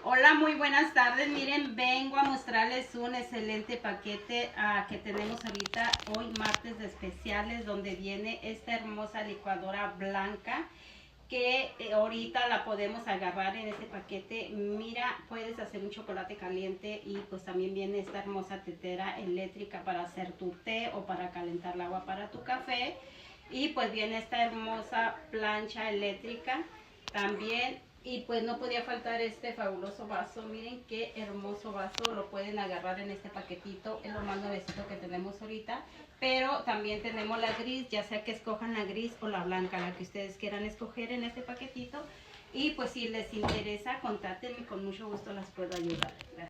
Hola, muy buenas tardes. Miren, vengo a mostrarles un excelente paquete que tenemos ahorita, hoy martes de especiales, donde viene esta hermosa licuadora blanca que ahorita la podemos agarrar en este paquete. Mira, puedes hacer un chocolate caliente y pues también viene esta hermosa tetera eléctrica para hacer tu té o para calentar el agua para tu café. Y pues viene esta hermosa plancha eléctrica también. Y pues no podía faltar este fabuloso vaso. Miren qué hermoso vaso. Lo pueden agarrar en este paquetito. Es lo más nuevecito que tenemos ahorita. Pero también tenemos la gris, ya sea que escojan la gris o la blanca, la que ustedes quieran escoger en este paquetito. Y pues si les interesa, contáctenme, con mucho gusto las puedo ayudar. Gracias.